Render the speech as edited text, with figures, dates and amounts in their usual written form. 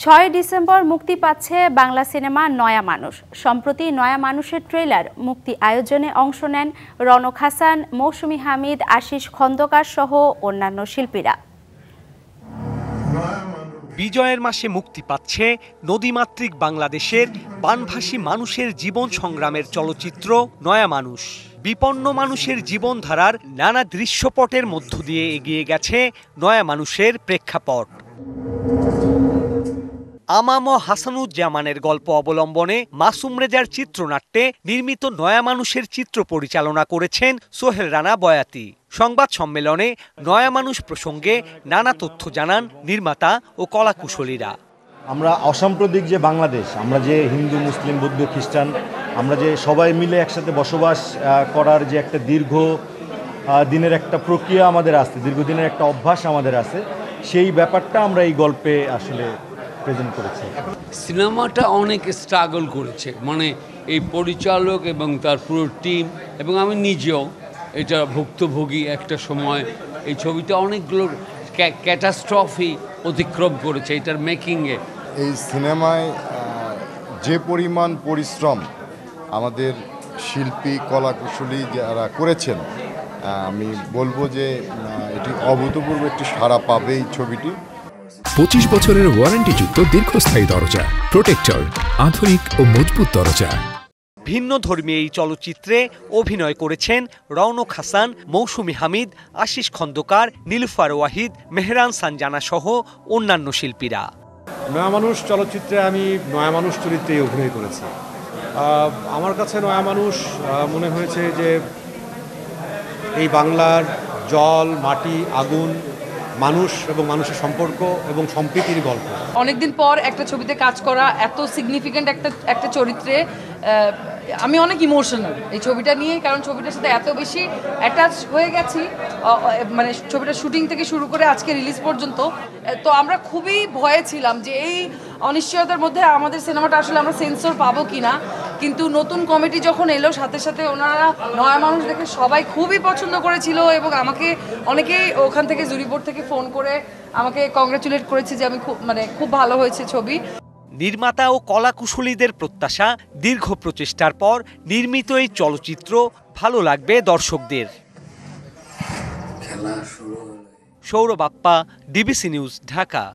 ৬ December মুক্তি পাচ্ছে Bangla cinema নয়া মানুষ। সম্প্রতি নয়া মানুষের ট্রেলার মুক্তি আয়োজনে অংশ নেন রওনক হাসান, মৌসুমী হামিদ, আশিস খন্দকার সহ অন্যান্য শিল্পীরা। বিজয়ের মাসে মুক্তি পাচ্ছে নদীমাতৃক বাংলাদেশের বানভাসী মানুষের জীবন সংগ্রামের চলচ্চিত্র নয়া মানুষ। বিপন্ন মানুষের জীবনধারার নানা দৃশ্যপটের মধ্য দিয়ে এগিয়ে গেছে নয়া মানুষের প্রেক্ষাপট। আমাম হাসানুজ্জামানের গল্প অবলম্বনে মাসুম রেজার চিত্রনাট্যে নির্মিত নয়া মানুষের চিত্র পরিচালনা করেছেন সোহেল রানা বয়াতি। সংবাদ সম্মেলনে নয়া মানুষ প্রসঙ্গে নানা তথ্য জানান নির্মাতা ও কলাকুশলীরা। আমরা অসাম্প্রদায়িক যে বাংলাদেশ, আমরা যে হিন্দু, মুসলিম, বৌদ্ধ, খ্রিস্টান, আমরা যে সবাই মিলে একসাথে বসবাস করার যে একটা দীর্ঘ দিনের একটা প্রক্রিয়া আমাদের আছে, দীর্ঘদিনের একটা অভ্যাস আমাদের আছে, সেই ব্যাপারটা আমরা এই গল্পে আসলে প্রেজেন্ট করেছি। সিনেমাটা অনেক স্ট্রাগল করেছে, মানে এই পরিচালক এবং তার পুরো টিম এবং আমি নিজেও এটা ভুক্তভোগী। একটা সময় এই ছবিটা অনেকগুলো ক্যাটাস্ট্রফি অতিক্রম করেছে এটার মেকিংয়ে। এই সিনেমায় যে পরিমাণ পরিশ্রম আমাদের শিল্পী কলাকুশলী যারা করেছেন, আমি বলবো যে এটি অভূতপূর্ব একটি সাড়া পাবে এই ছবিটি। 25 বছরের ওয়ারেন্টিযুক্ত দীর্ঘস্থায়ী দরজা প্রোটেক্টর, আধুনিক ও মজবুত দরজা। ভিন্ন ধর্মী এই চলচ্চিত্রে অভিনয় করেছেন রওনক হাসান, মৌসুমী হামিদ, আশিস খন্দকার, নীলুফার ওয়াহিদ, মেহরান সানজানা সহ অন্যান্য শিল্পীরা। নয়া মানুষ চলচ্চিত্রে আমি নয়া মানুষ চরিত্রে অভিনয় করেছি। আমার কাছে নয়া মানুষ মনে হয়েছে যে এই বাংলার জল, মাটি, আগুন, মানুষ এবং মানুষের সম্পর্ক এবং সম্প্রীতির গল্প। অনেকদিন পর একটা ছবিতে কাজ করা, এত সিগনিফিক্যান্ট একটা চরিত্রে আমি অনেক ইমোশনাল এই ছবিটা নিয়ে, কারণ ছবিটার সাথে এত বেশি অ্যাটাচ হয়ে গেছি, মানে ছবিটা শুটিং থেকে শুরু করে আজকে রিলিজ পর্যন্ত। তো আমরা খুবই ভয়ে ছিলাম যে এই অনিশ্চয়তার মধ্যে আমাদের সিনেমাটা আসলে আমরা সেন্সর পাবো কিনা, কিন্তু নতুন কমিটি যখন এলো সাথে সাথে ওনারা নয়া মানুষ দেখে সবাই খুবই পছন্দ করেছিল এবং আমাকে অনেকেই ওখান থেকে জুরিবোর্ড থেকে ফোন করে আমাকে কংগ্রাচুলেট করেছে যে আমি খুব ভালো হয়েছে ছবি। নির্মাতা ও কলাকুশলীদের প্রত্যাশা, দীর্ঘ প্রচেষ্টার পর নির্মিত এই চলচ্চিত্র ভালো লাগবে দর্শকদের। Sourav Appa, DBC news, Dhaka.